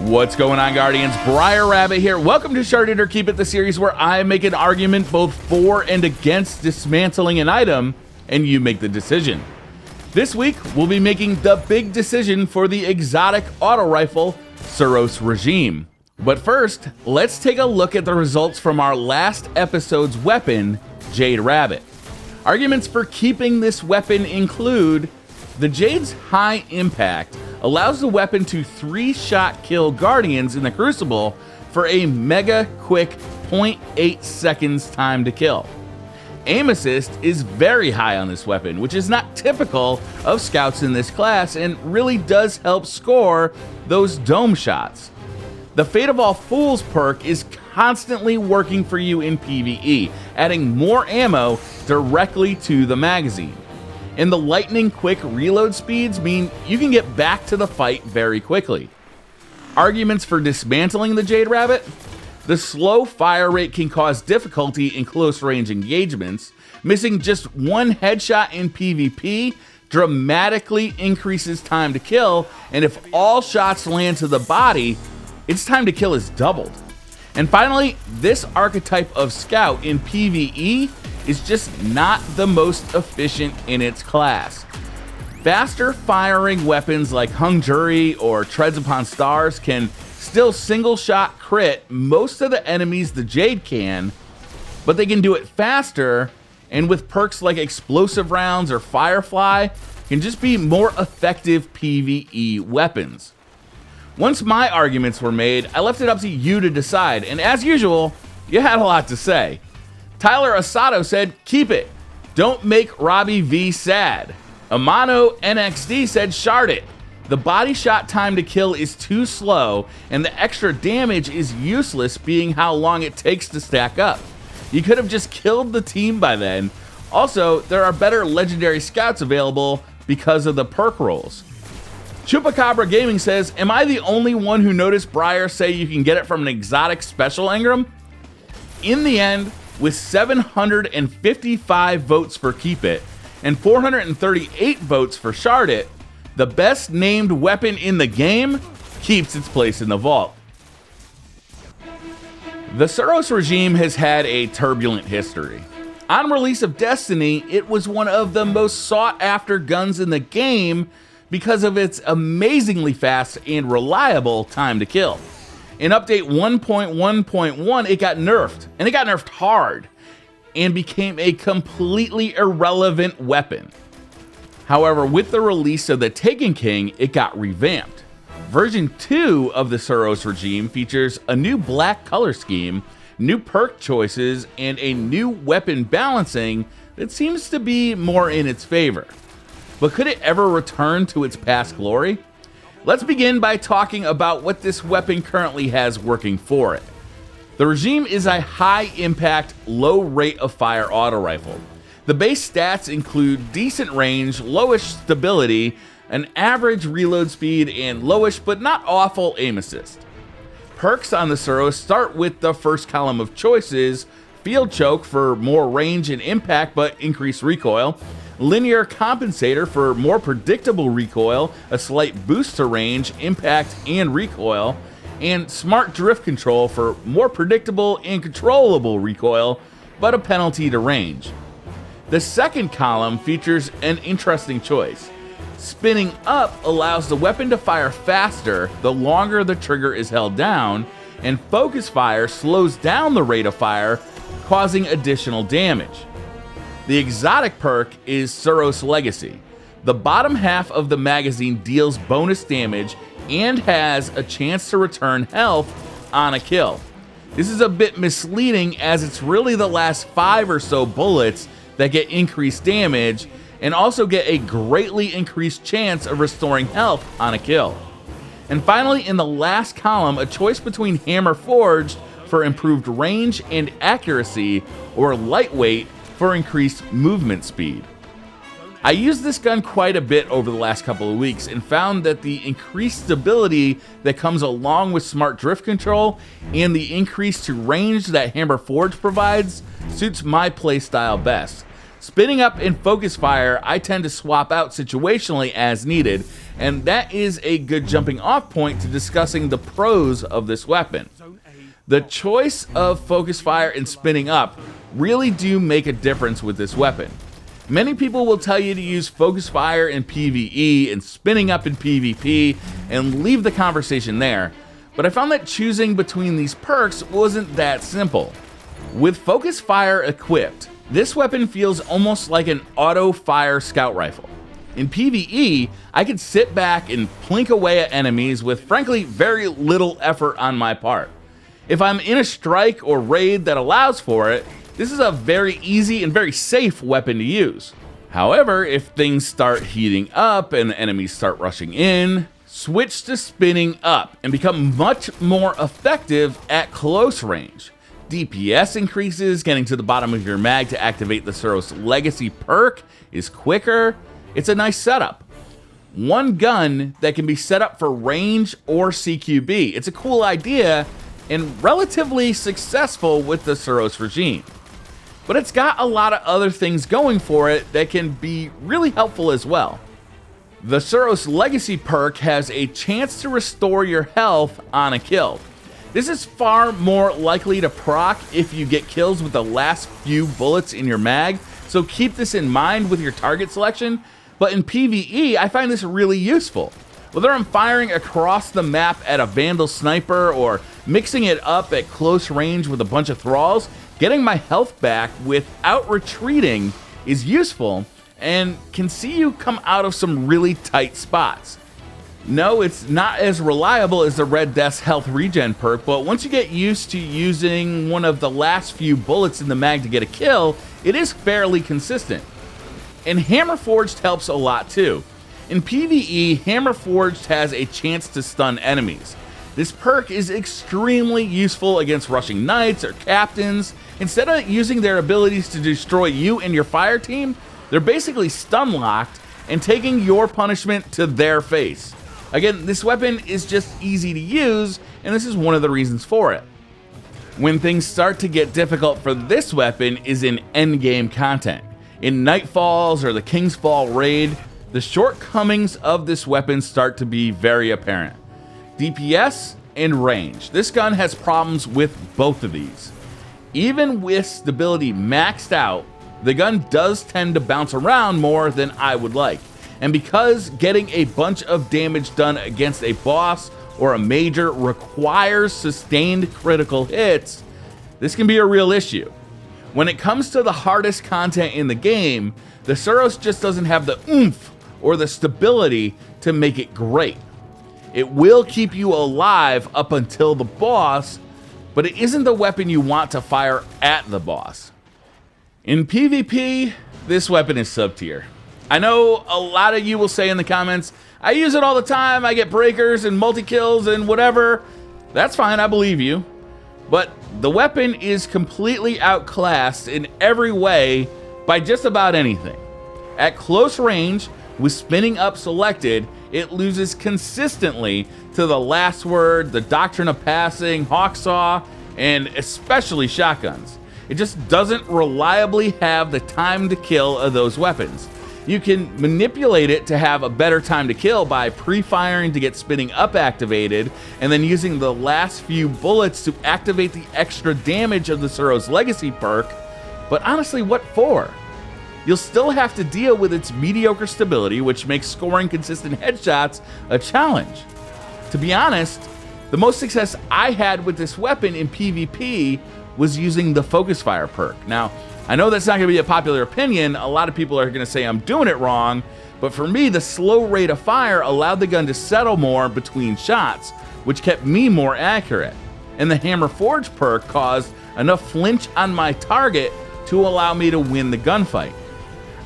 What's going on, Guardians? Briar Rabbit here. Welcome to Shard It or Keep It, the series where I make an argument both for and against dismantling an item, and you make the decision. This week, we'll be making the big decision for the exotic auto rifle, Suros Regime. But first, let's take a look at the results from our last episode's weapon, Jade Rabbit. Arguments for keeping this weapon include: the Jade's high impact allows the weapon to 3-shot kill Guardians in the Crucible for a mega quick 0.8 seconds time to kill. Aim assist is very high on this weapon, which is not typical of scouts in this class and really does help score those dome shots. The Fate of All Fools perk is constantly working for you in PvE, adding more ammo directly to the magazine. And the lightning quick reload speeds mean you can get back to the fight very quickly. Arguments for dismantling the Jade Rabbit: the slow fire rate can cause difficulty in close range engagements. Missing just one headshot in PvP dramatically increases time to kill, and if all shots land to the body, its time to kill is doubled. And finally, this archetype of scout in PvE is just not the most efficient in its class. Faster firing weapons like Hung Jury or Treads Upon Stars can still single shot crit most of the enemies the Jade can, but they can do it faster, and with perks like Explosive Rounds or Firefly, can just be more effective PvE weapons. Once my arguments were made, I left it up to you to decide, and as usual, you had a lot to say. Tyler Asado said, "Keep it. Don't make Robbie V sad." Amano NXD said, "Shard it. The body shot time to kill is too slow, and the extra damage is useless being how long it takes to stack up. You could have just killed the team by then. Also, there are better legendary scouts available because of the perk rolls." Chupacabra Gaming says, "Am I the only one who noticed Briar say you can get it from an exotic special engram?" In the end, with 755 votes for Keep It and 438 votes for Shard It, the best named weapon in the game keeps its place in the vault. The Suros Regime has had a turbulent history. On release of Destiny, it was one of the most sought after guns in the game because of its amazingly fast and reliable time to kill. In update 1.1.1, it got nerfed, and it got nerfed hard, and became a completely irrelevant weapon. However, with the release of the Taken King, it got revamped. Version 2 of the Suros Regime features a new black color scheme, new perk choices, and a new weapon balancing that seems to be more in its favor. But could it ever return to its past glory? Let's begin by talking about what this weapon currently has working for it. The Regime is a high impact, low rate of fire auto rifle. The base stats include decent range, lowish stability, an average reload speed, and lowish but not awful aim assist. Perks on the Suros start with the first column of choices: Field Choke for more range and impact but increased recoil, Linear Compensator for more predictable recoil, a slight boost to range, impact, and recoil, and Smart Drift Control for more predictable and controllable recoil, but a penalty to range. The second column features an interesting choice. Spinning up allows the weapon to fire faster the longer the trigger is held down, and Focus Fire slows down the rate of fire, causing additional damage. The exotic perk is Suros Legacy. The bottom half of the magazine deals bonus damage and has a chance to return health on a kill. This is a bit misleading as it's really the last 5 or so bullets that get increased damage and also get a greatly increased chance of restoring health on a kill. And finally, in the last column, a choice between Hammer Forged for improved range and accuracy or Lightweight for increased movement speed. I used this gun quite a bit over the last couple of weeks and found that the increased stability that comes along with Smart Drift Control and the increase to range that Hammer Forge provides suits my playstyle best. Spinning up and focus fire, I tend to swap out situationally as needed, and that is a good jumping off point to discussing the pros of this weapon. The choice of focus fire and spinning up really do make a difference with this weapon. Many people will tell you to use focus fire in PvE and spinning up in PvP and leave the conversation there, but I found that choosing between these perks wasn't that simple. With focus fire equipped, this weapon feels almost like an auto fire scout rifle. In PvE, I could sit back and plink away at enemies with frankly very little effort on my part. If I'm in a strike or raid that allows for it, this is a very easy and very safe weapon to use. However, if things start heating up and enemies start rushing in, switch to spinning up and become much more effective at close range. DPS increases, getting to the bottom of your mag to activate the Suros Legacy perk is quicker. It's a nice setup. One gun that can be set up for range or CQB. It's a cool idea and relatively successful with the Suros regime. But it's got a lot of other things going for it that can be really helpful as well. The Suros Legacy perk has a chance to restore your health on a kill. This is far more likely to proc if you get kills with the last few bullets in your mag, so keep this in mind with your target selection. But in PvE, I find this really useful. Whether I'm firing across the map at a Vandal sniper or mixing it up at close range with a bunch of thralls, getting my health back without retreating is useful and can see you come out of some really tight spots. No, it's not as reliable as the Red Death's health regen perk, but once you get used to using one of the last few bullets in the mag to get a kill, it is fairly consistent. And Hammerforged helps a lot too. In PvE, Hammerforged has a chance to stun enemies. This perk is extremely useful against rushing knights or captains. Instead of using their abilities to destroy you and your fire team, they're basically stun locked and taking your punishment to their face. Again, this weapon is just easy to use, and this is one of the reasons for it. When things start to get difficult for this weapon is in endgame content. In Nightfalls or the King's Fall raid, the shortcomings of this weapon start to be very apparent. DPS and range. This gun has problems with both of these. Even with stability maxed out, the gun does tend to bounce around more than I would like. And because getting a bunch of damage done against a boss or a major requires sustained critical hits, this can be a real issue. When it comes to the hardest content in the game, the Suros just doesn't have the oomph or the stability to make it great. It will keep you alive up until the boss, but it isn't the weapon you want to fire at the boss. In PvP, this weapon is sub-tier. I know a lot of you will say in the comments, I use it all the time, I get breakers and multi-kills and whatever. That's fine, I believe you. But the weapon is completely outclassed in every way by just about anything. At close range, with spinning up selected, it loses consistently to the Last Word, the Doctrine of Passing, Hawksaw, and especially shotguns. It just doesn't reliably have the time to kill of those weapons. You can manipulate it to have a better time to kill by pre-firing to get spinning up activated, and then using the last few bullets to activate the extra damage of the Suros Legacy perk, but honestly, what for? You'll still have to deal with its mediocre stability, which makes scoring consistent headshots a challenge. To be honest, the most success I had with this weapon in PvP was using the focus fire perk. Now, I know that's not going to be a popular opinion. A lot of people are going to say I'm doing it wrong, but for me, the slow rate of fire allowed the gun to settle more between shots, which kept me more accurate. And the Hammer Forge perk caused enough flinch on my target to allow me to win the gunfight.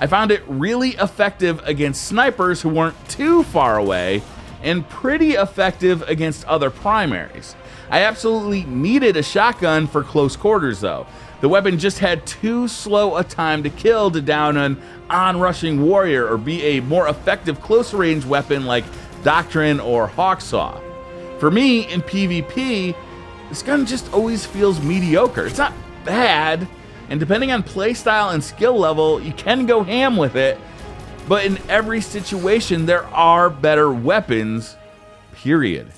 I found it really effective against snipers who weren't too far away, and pretty effective against other primaries. I absolutely needed a shotgun for close quarters though. The weapon just had too slow a time to kill to down an onrushing warrior or be a more effective close range weapon like Doctrine or Hawksaw. For me, in PvP, this gun just always feels mediocre. It's not bad, and depending on playstyle and skill level, you can go ham with it, but in every situation, there are better weapons, period.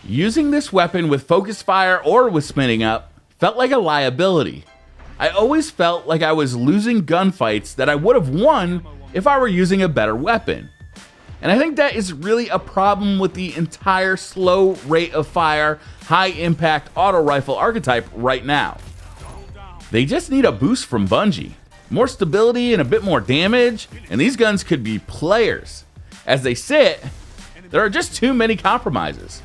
Using this weapon with focus fire or with spinning up felt like a liability. I always felt like I was losing gunfights that I would have won if I were using a better weapon. And I think that is really a problem with the entire slow rate of fire, high impact auto rifle archetype right now. They just need a boost from Bungie. More stability and a bit more damage, and these guns could be players. As they sit, there are just too many compromises.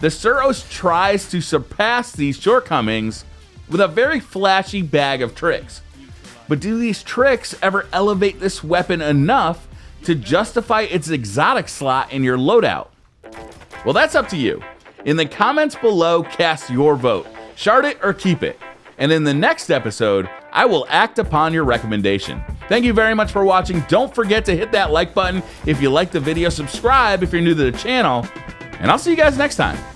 The Suros tries to surpass these shortcomings with a very flashy bag of tricks. But do these tricks ever elevate this weapon enough to justify its exotic slot in your loadout? Well, that's up to you. In the comments below, cast your vote. Shard it or keep it. And in the next episode, I will act upon your recommendation. Thank you very much for watching. Don't forget to hit that like button if you liked the video, subscribe if you're new to the channel, and I'll see you guys next time.